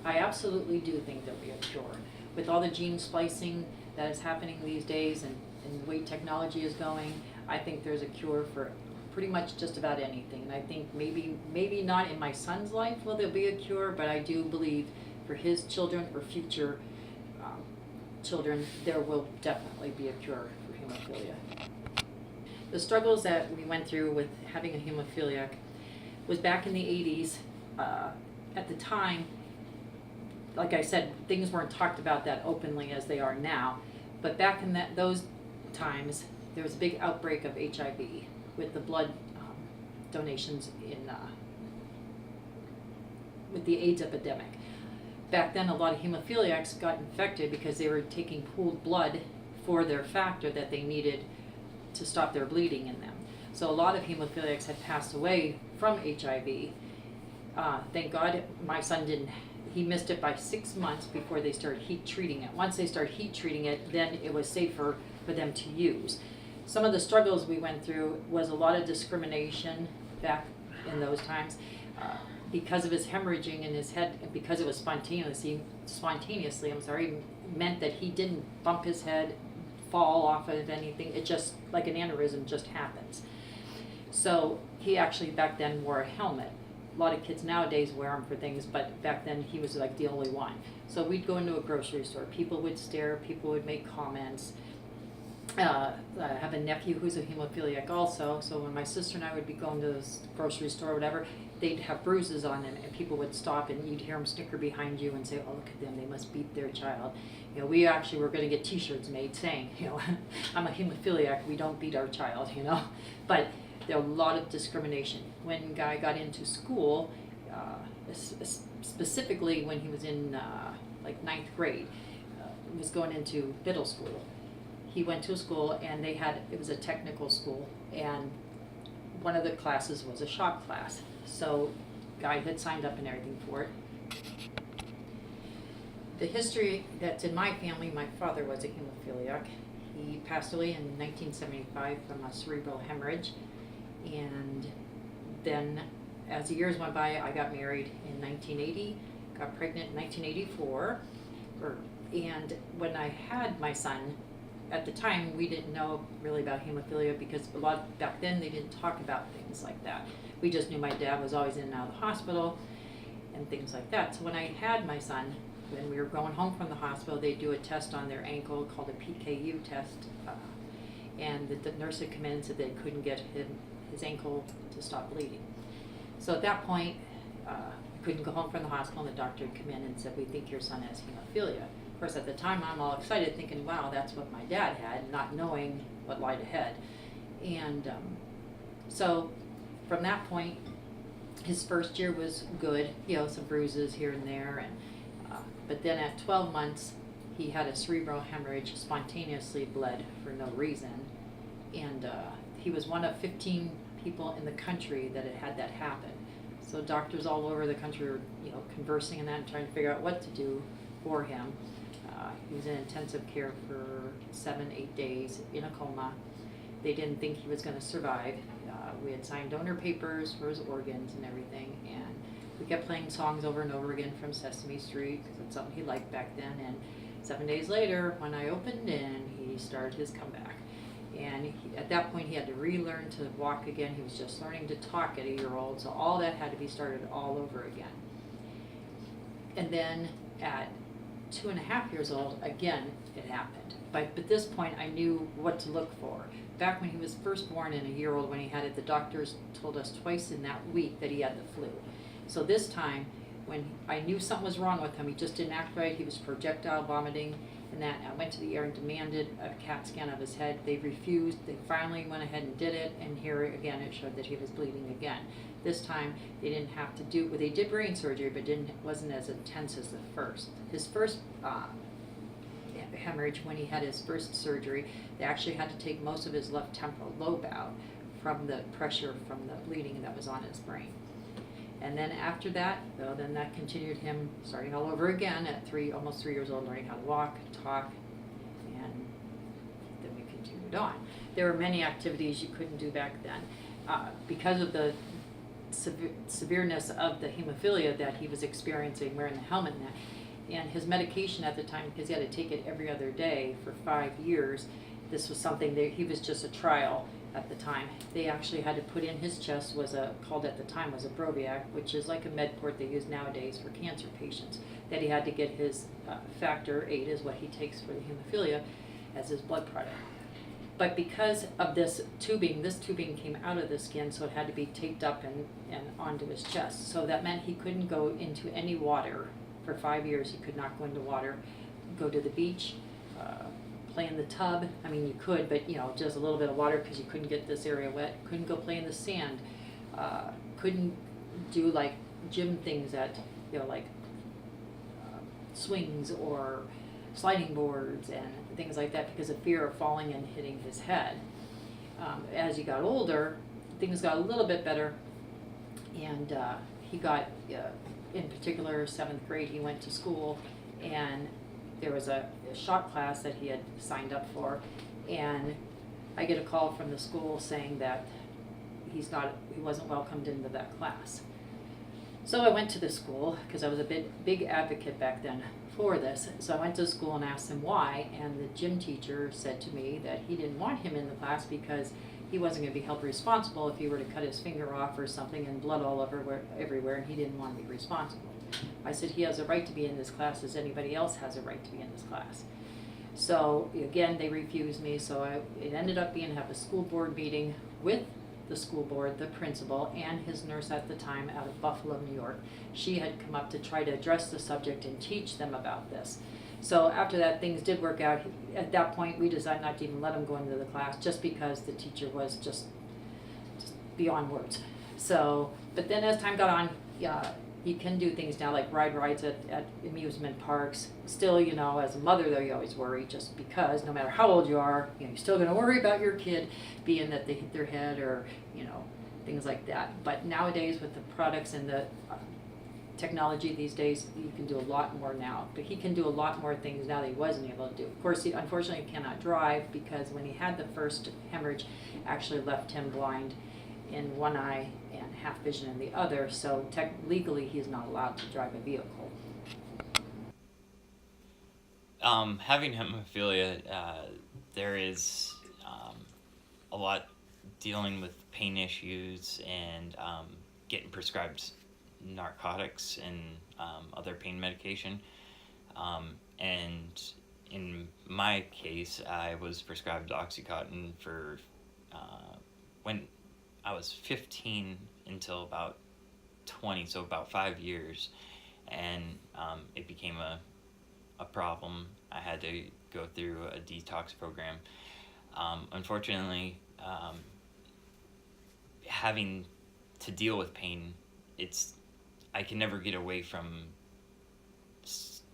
I absolutely do think there'll be a cure. With all the gene splicing that is happening these days and the way technology is going, I think there's a cure for pretty much just about anything. And I think maybe not in my son's life will there be a cure, but I do believe for his children or future children, there will definitely be a cure for hemophilia. The struggles that we went through with having a hemophiliac was back in the 80s. At the time, like I said, things weren't talked about that openly as they are now. But back in those times, there was a big outbreak of HIV with the blood donations with the AIDS epidemic. Back then, a lot of hemophiliacs got infected because they were taking pooled blood for their factor that they needed to stop their bleeding in them. So a lot of hemophiliacs had passed away from HIV. Thank God my son didn't. He missed it by 6 months before they started heat treating it. Once they started heat treating it, then it was safer for them to use. Some of the struggles we went through was a lot of discrimination back in those times. Because of his hemorrhaging in his head, and because it was spontaneously, meant that he didn't bump his head, fall off of anything. It just, like an aneurysm, just happens. So he actually back then wore a helmet. A lot of kids nowadays wear them for things, but back then he was like the only one. So we'd go into a grocery store. People would stare. People would make comments. I have a nephew who's a hemophiliac also, so when my sister and I would be going to the grocery store or whatever, they'd have bruises on them, and people would stop, and you'd hear them snicker behind you and say, "Oh, look at them, they must beat their child." You know, we actually were going to get T-shirts made saying, you know, "I'm a hemophiliac, we don't beat our child," you know. But there was a lot of discrimination. When Guy got into school, specifically when he was in like 9th grade, he was going into middle school. He went to a school, and it was a technical school, and one of the classes was a shop class. So Guy had signed up and everything for it. The history that's in my family, my father was a hemophiliac. He passed away in 1975 from a cerebral hemorrhage. And then as the years went by, I got married in 1980, got pregnant in 1984. And when I had my son, at the time, we didn't know really about hemophilia because back then they didn't talk about things like that. We just knew my dad was always in and out of the hospital and things like that. So when I had my son, when we were going home from the hospital, they do a test on their ankle called a PKU test. And the nurse had come in and said they couldn't get his ankle to stop bleeding. So at that point, we couldn't go home from the hospital, and the doctor had come in and said, "We think your son has hemophilia." Of course, at the time, I'm all excited, thinking, wow, that's what my dad had, not knowing what lied ahead. And so from that point, his first year was good, you know, some bruises here and there. But then at 12 months, he had a cerebral hemorrhage, spontaneously bled for no reason. And he was one of 15 people in the country that had had that happen. So doctors all over the country were, you know, conversing and that and trying to figure out what to do for him. He was in intensive care for 7-8 days in a coma. They didn't think he was going to survive. We had signed donor papers for his organs and everything, and we kept playing songs over and over again from Sesame Street because it's something he liked back then. And 7 days later, when I opened in, he started his comeback. And at that point, he had to relearn to walk again. He was just learning to talk at a year-old, so all that had to be started all over again. And then at 2.5 years old, again, it happened. But at this point, I knew what to look for. Back when he was first born and a year old, when he had it, the doctors told us twice in that week that he had the flu. So this time, when I knew something was wrong with him, he just didn't act right, he was projectile vomiting, and that I went to the ER and demanded a CAT scan of his head. They refused. They finally went ahead and did it, and here again it showed that he was bleeding again. This time they didn't have to do, well, they did brain surgery, but wasn't as intense as the first. His first hemorrhage, when he had his first surgery, they actually had to take most of his left temporal lobe out from the pressure from the bleeding that was on his brain. And then after that, though, then that continued him starting all over again at almost 3 years old, learning how to walk, talk, and then we continued on. There were many activities you couldn't do back then. Because of the severeness of the hemophilia that he was experiencing wearing the helmet and that. And his medication at the time, because he had to take it every other day for 5 years, this was something that he was just a trial at the time. They actually had to put in his chest called at the time was a Broviac, which is like a Medport they use nowadays for cancer patients. That he had to get his factor 8 is what he takes for the hemophilia as his blood product. But because of this tubing came out of the skin, so it had to be taped up and onto his chest. So that meant he couldn't go into any water. For 5 years, he could not go into water, go to the beach, play in the tub. I mean, you could, but just a little bit of water because you couldn't get this area wet. Couldn't go play in the sand. Couldn't do like gym things at, like swings or sliding boards and things like that because of fear of falling and hitting his head. As he got older, things got a little bit better, and he got, in particular, 7th grade, he went to school, and there was a shot class that he had signed up for, and I get a call from the school saying that he wasn't welcomed into that class. So I went to the school, because I was a big advocate back then for this. So I went to the school and asked him why, and the gym teacher said to me that he didn't want him in the class because he wasn't going to be held responsible if he were to cut his finger off or something and blood all everywhere, and he didn't want to be responsible. I said he has a right to be in this class as anybody else has a right to be in this class. So again, they refused me, so it ended up being have a school board meeting with the school board, the principal, and his nurse at the time out of Buffalo, New York. She had come up to try to address the subject and teach them about this. So after that, things did work out. At that point, we decided not to even let him go into the class just because the teacher was just beyond words. So, but then as time got on, he can do things now like ride rides at amusement parks. Still, as a mother though, you always worry just because no matter how old you are, you're still going to worry about your kid being that they hit their head or, things like that. But nowadays with the products and the technology these days, you can do a lot more now. But he can do a lot more things now that he wasn't able to do. Of course, he unfortunately cannot drive because when he had the first hemorrhage, actually left him blind in one eye and half vision in the other, so legally he is not allowed to drive a vehicle. Having hemophilia, there is a lot dealing with pain issues and getting prescribed narcotics and other pain medication. And in my case, I was prescribed Oxycontin for when I was 15 until about 20, so about 5 years, and it became a problem. I had to go through a detox program. Unfortunately, having to deal with pain, I can never get away from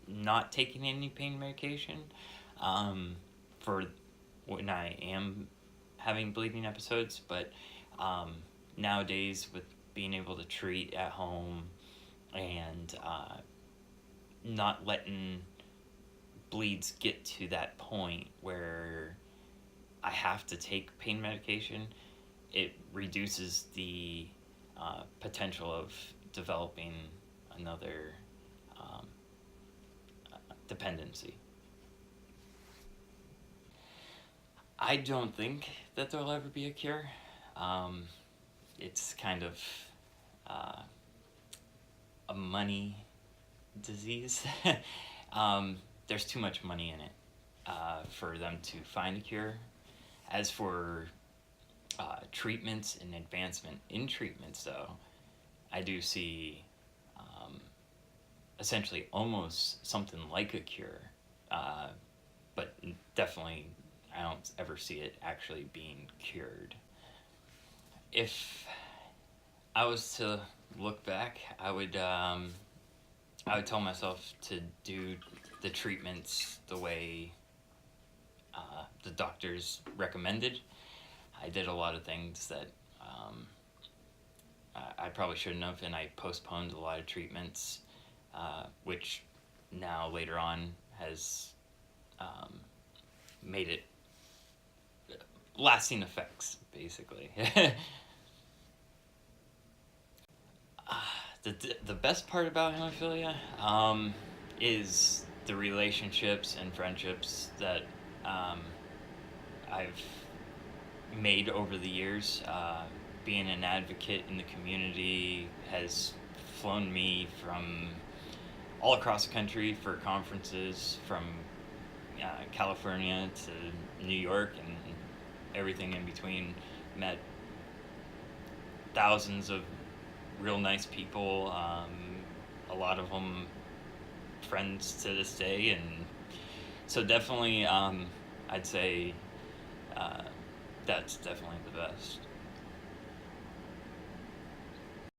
not taking any pain medication for when I am having bleeding episodes, but nowadays with being able to treat at home and not letting bleeds get to that point where I have to take pain medication, it reduces the potential of developing another dependency. I don't think that there'll ever be a cure. It's kind of a money disease. There's too much money in it for them to find a cure. As for treatments and advancement in treatments, though, I do see essentially almost something like a cure, but definitely I don't ever see it actually being cured. If I was to look back, I would tell myself to do the treatments the way the doctors recommended. I did a lot of things that I probably shouldn't have, and I postponed a lot of treatments, which now later on has made it lasting effects, basically. The best part about hemophilia is the relationships and friendships that I've made over the years. Being an advocate in the community has flown me from all across the country for conferences, from California to New York and everything in between. Met thousands of real nice people, a lot of them friends to this day, and so definitely I'd say that's definitely the best.